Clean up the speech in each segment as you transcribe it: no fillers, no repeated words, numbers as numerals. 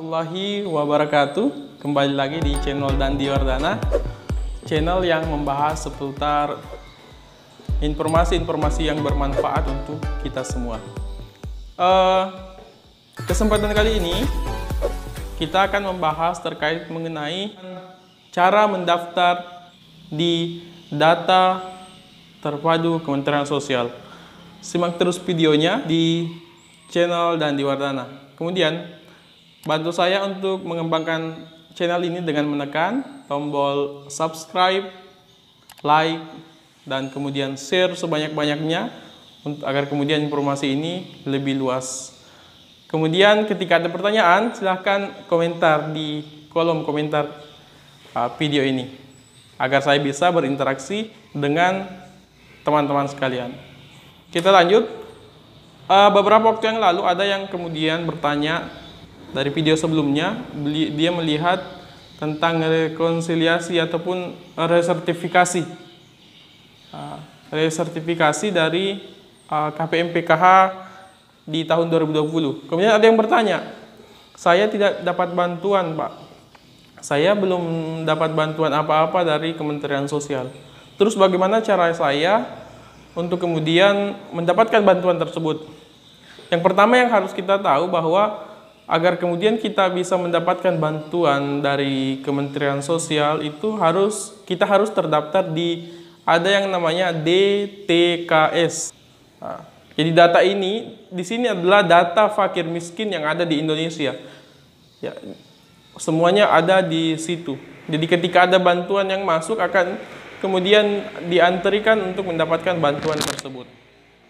warahmatullahi wabarakatuh. Kembali lagi di channel Dandi Wardana, channel yang membahas seputar informasi-informasi yang bermanfaat untuk kita semua. Kesempatan kali ini kita akan membahas terkait mengenai cara mendaftar di data terpadu Kementerian Sosial. Simak terus videonya di channel Dandi Wardana. Kemudian bantu saya untuk mengembangkan channel ini dengan menekan tombol subscribe, like, dan kemudian share sebanyak-banyaknya agar kemudian informasi ini lebih luas. Kemudian ketika ada pertanyaan, silahkan komentar di kolom komentar video ini agar saya bisa berinteraksi dengan teman-teman sekalian. Kita lanjut. Beberapa waktu yang lalu ada yang kemudian bertanya dari video sebelumnya, dia melihat tentang rekonsiliasi ataupun resertifikasi. Resertifikasi dari KPM PKH di tahun 2020. Kemudian ada yang bertanya, saya tidak dapat bantuan, Pak. Saya belum dapat bantuan apa-apa dari Kementerian Sosial. Terus bagaimana cara saya untuk kemudian mendapatkan bantuan tersebut? Yang pertama yang harus kita tahu bahwa agar kemudian kita bisa mendapatkan bantuan dari Kementerian Sosial itu kita harus terdaftar di ada yang namanya DTKS. Jadi data ini di sini adalah data fakir miskin yang ada di Indonesia. Ya, semuanya ada di situ. Jadi ketika ada bantuan yang masuk akan kemudian diantarkan untuk mendapatkan bantuan tersebut.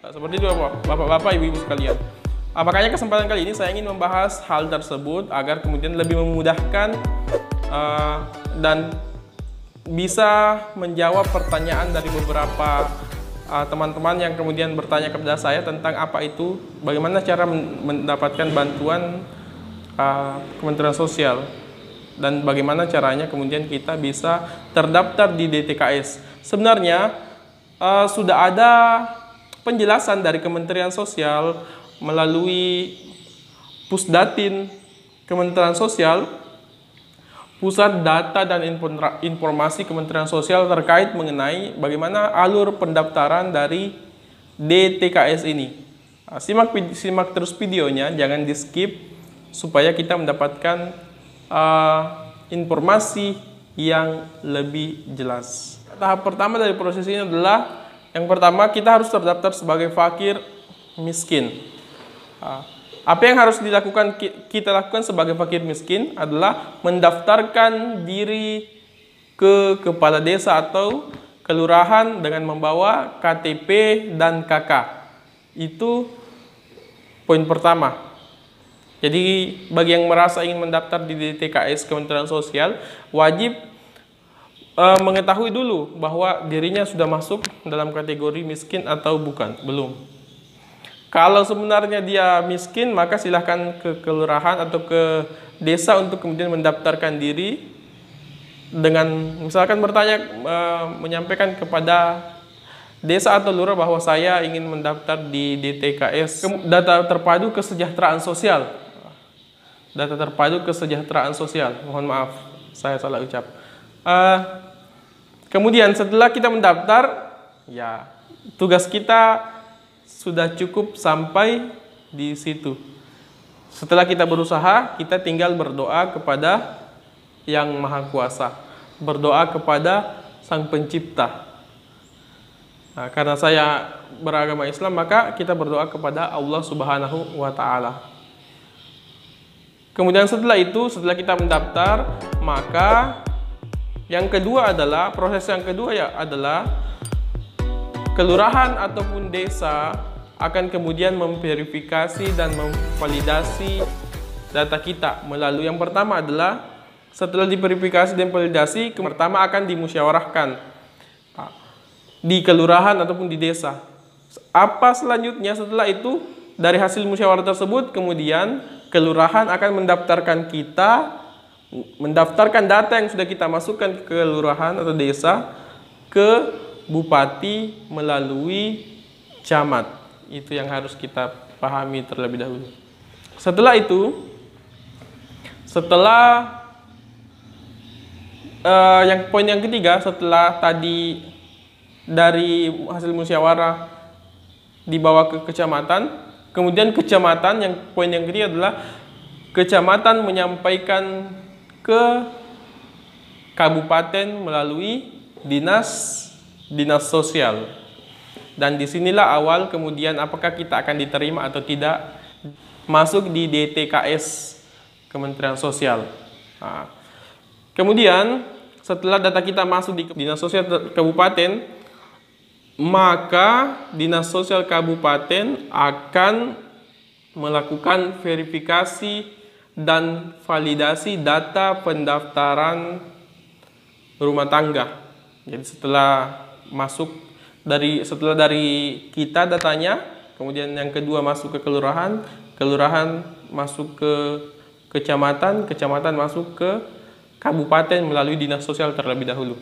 Nah, seperti itu Bapak-bapak, Ibu-ibu sekalian. Makanya kesempatan kali ini saya ingin membahas hal tersebut agar kemudian lebih memudahkan dan bisa menjawab pertanyaan dari beberapa teman-teman yang kemudian bertanya kepada saya tentang apa itu, bagaimana cara mendapatkan bantuan Kementerian Sosial dan bagaimana caranya kemudian kita bisa terdaftar di DTKS. Sebenarnya sudah ada penjelasan dari Kementerian Sosial melalui Pusdatin Kementerian Sosial, Pusat Data dan Informasi Kementerian Sosial terkait mengenai bagaimana alur pendaftaran dari DTKS ini. Simak terus videonya, jangan di skip supaya kita mendapatkan informasi yang lebih jelas. Tahap pertama dari proses ini adalah yang pertama kita harus terdaftar sebagai fakir miskin. Apa yang harus kita lakukan sebagai fakir miskin adalah mendaftarkan diri ke kepala desa atau kelurahan dengan membawa KTP dan KK. Itu poin pertama. Jadi bagi yang merasa ingin mendaftar di DTKS Kementerian Sosial, wajib mengetahui dulu bahwa dirinya sudah masuk dalam kategori miskin atau bukan, belum. Kalau sebenarnya dia miskin, maka silahkan ke kelurahan atau ke desa untuk kemudian mendaftarkan diri dengan misalkan bertanya, menyampaikan kepada desa atau lurah bahwa saya ingin mendaftar di DTKS, data terpadu kesejahteraan sosial. Data terpadu kesejahteraan sosial. Mohon maaf, saya salah ucap. Kemudian setelah kita mendaftar, ya tugas kita sudah cukup sampai di situ. Setelah kita berusaha, kita tinggal berdoa kepada Yang Maha Kuasa, berdoa kepada Sang Pencipta. Nah, karena saya beragama Islam, maka kita berdoa kepada Allah Subhanahu wa Ta'ala. Kemudian setelah itu, setelah kita mendaftar, maka yang kedua adalah proses yang kedua adalah kelurahan ataupun desa akan kemudian memverifikasi dan memvalidasi data kita melalui yang pertama adalah setelah diverifikasi dan validasi, pertama akan dimusyawarahkan di kelurahan ataupun di desa. Apa selanjutnya setelah itu? Dari hasil musyawarah tersebut, kemudian kelurahan akan mendaftarkan data yang sudah kita masukkan ke kelurahan atau desa ke bupati melalui camat. Itu yang harus kita pahami terlebih dahulu. Setelah Setelah yang poin yang ketiga, setelah tadi dari hasil musyawarah dibawa ke kecamatan, kemudian kecamatan, yang poin yang ketiga adalah kecamatan menyampaikan ke kabupaten melalui dinas sosial. Dan disinilah awal kemudian apakah kita akan diterima atau tidak masuk di DTKS Kementerian Sosial. Nah, kemudian setelah data kita masuk di dinas sosial kabupaten, maka dinas sosial kabupaten akan melakukan verifikasi dan validasi data pendaftaran rumah tangga. Jadi setelah dari kita datanya, kemudian yang kedua masuk ke kelurahan, kelurahan masuk ke kecamatan, kecamatan masuk ke kabupaten melalui dinas sosial terlebih dahulu.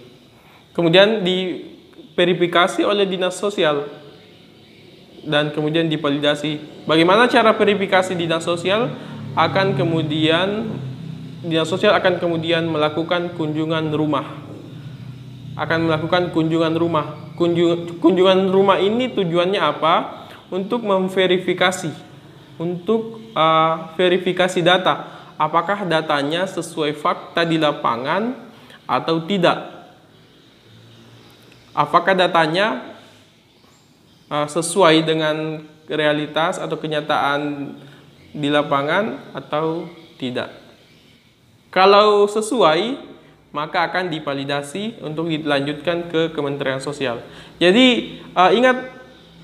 Kemudian diverifikasi oleh dinas sosial dan kemudian divalidasi. Bagaimana cara verifikasi dinas sosial? Dinas sosial akan kemudian melakukan kunjungan rumah. Kunjungan rumah ini tujuannya apa? Untuk memverifikasi, verifikasi data. Apakah datanya sesuai fakta di lapangan atau tidak? Apakah datanya sesuai dengan realitas atau kenyataan di lapangan atau tidak? Kalau sesuai, maka akan divalidasi untuk dilanjutkan ke Kementerian Sosial. Jadi ingat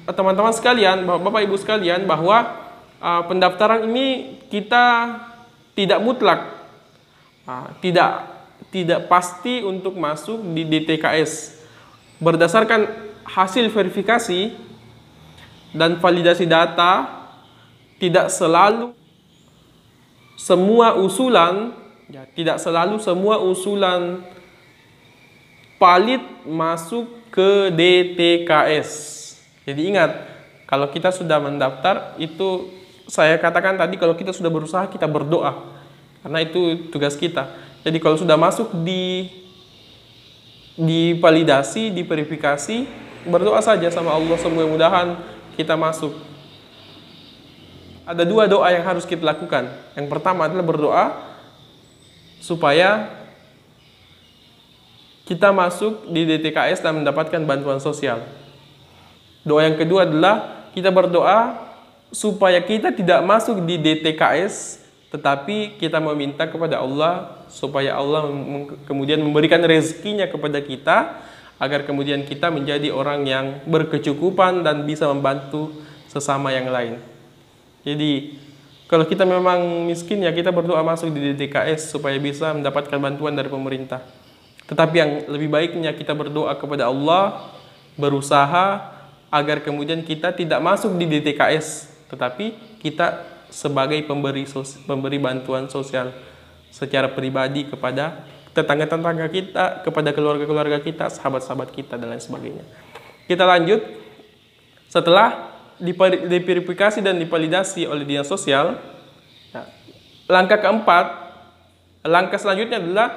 teman-teman sekalian, Bapak Ibu sekalian, bahwa pendaftaran ini kita tidak mutlak, tidak pasti untuk masuk di DTKS. Berdasarkan hasil verifikasi dan validasi data, tidak selalu semua usulan valid masuk ke DTKS. Jadi ingat, kalau kita sudah mendaftar, itu saya katakan tadi, kalau kita sudah berusaha, kita berdoa, karena itu tugas kita. Jadi kalau sudah masuk di validasi, di verifikasi, berdoa saja sama Allah, mudah-mudahan kita masuk. Ada dua doa yang harus kita lakukan. Yang pertama adalah berdoa supaya kita masuk di DTKS dan mendapatkan bantuan sosial. Doa yang kedua adalah kita berdoa supaya kita tidak masuk di DTKS, tetapi kita meminta kepada Allah supaya Allah kemudian memberikan rezekinya kepada kita, agar kemudian kita menjadi orang yang berkecukupan dan bisa membantu sesama yang lain. Jadi kalau kita memang miskin, ya kita berdoa masuk di DTKS supaya bisa mendapatkan bantuan dari pemerintah. Tetapi yang lebih baiknya kita berdoa kepada Allah, berusaha agar kemudian kita tidak masuk di DTKS, tetapi kita sebagai pemberi bantuan sosial secara pribadi kepada tetangga-tetangga kita, kepada keluarga-keluarga kita, sahabat-sahabat kita, dan lain sebagainya. Kita lanjut. Setelah diverifikasi dan divalidasi oleh dinas sosial, langkah selanjutnya adalah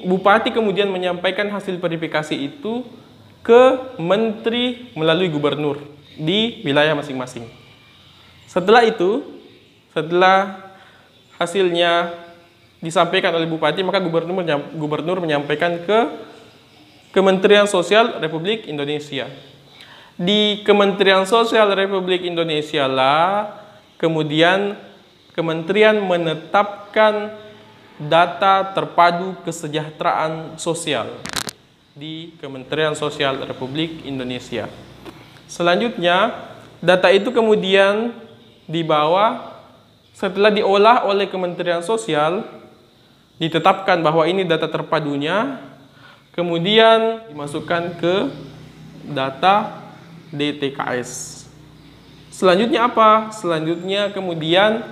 Bupati kemudian menyampaikan hasil verifikasi itu ke menteri melalui gubernur di wilayah masing-masing. Setelah itu, setelah hasilnya disampaikan oleh bupati, maka gubernur menyampaikan ke Kementerian Sosial Republik Indonesia. Di Kementerian Sosial Republik Indonesia lah kemudian kementerian menetapkan data terpadu kesejahteraan sosial di Kementerian Sosial Republik Indonesia. Selanjutnya, data itu kemudian dibawa, setelah diolah oleh Kementerian Sosial, ditetapkan bahwa ini data terpadunya, kemudian dimasukkan ke data DTKS. Selanjutnya apa? Selanjutnya kemudian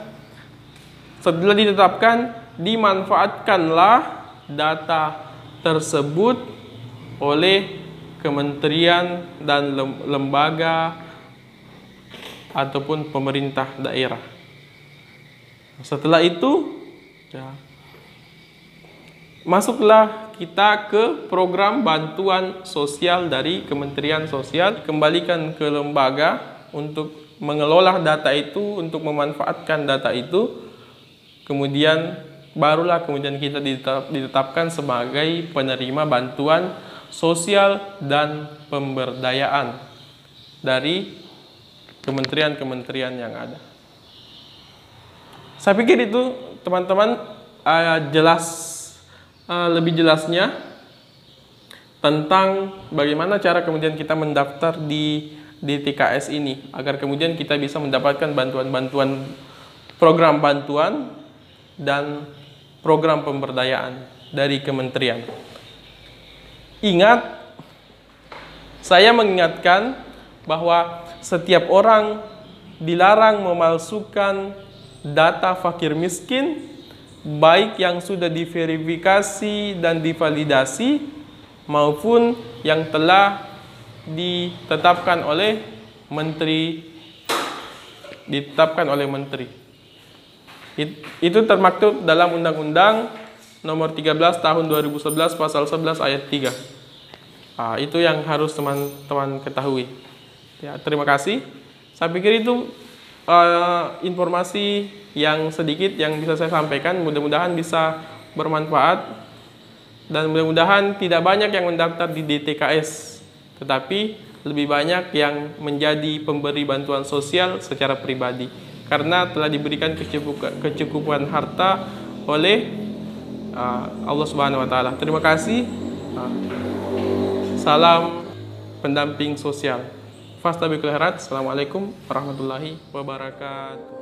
setelah ditetapkan, dimanfaatkanlah data tersebut oleh kementerian dan lembaga ataupun pemerintah daerah. Setelah itu Ya. Masuklah kita ke program bantuan sosial dari Kementerian Sosial, kembalikan ke lembaga untuk mengelola data itu, untuk memanfaatkan data itu, kemudian barulah kita ditetapkan sebagai penerima bantuan sosial dan pemberdayaan dari kementerian-kementerian yang ada. Saya pikir itu teman-teman lebih jelasnya tentang bagaimana cara kemudian kita mendaftar di TKS ini, agar kemudian kita bisa mendapatkan bantuan-bantuan, program bantuan dan program pemberdayaan dari kementerian. Ingat, saya mengingatkan bahwa setiap orang dilarang memalsukan data fakir miskin, baik yang sudah diverifikasi dan divalidasi maupun yang telah ditetapkan oleh menteri. Itu termaktub dalam Undang-Undang Nomor 13 Tahun 2011 Pasal 11 Ayat 3. Itu yang harus teman-teman ketahui. Ya, terima kasih. Saya pikir itu informasi yang sedikit yang bisa saya sampaikan, mudah-mudahan bisa bermanfaat dan mudah-mudahan tidak banyak yang mendaftar di DTKS, tetapi lebih banyak yang menjadi pemberi bantuan sosial secara pribadi karena telah diberikan kecukupan harta oleh Allah Subhanahu wa taala. Terima kasih. Salam pendamping sosial. Fastabiqul khairat. Assalamualaikum warahmatullahi wabarakatuh.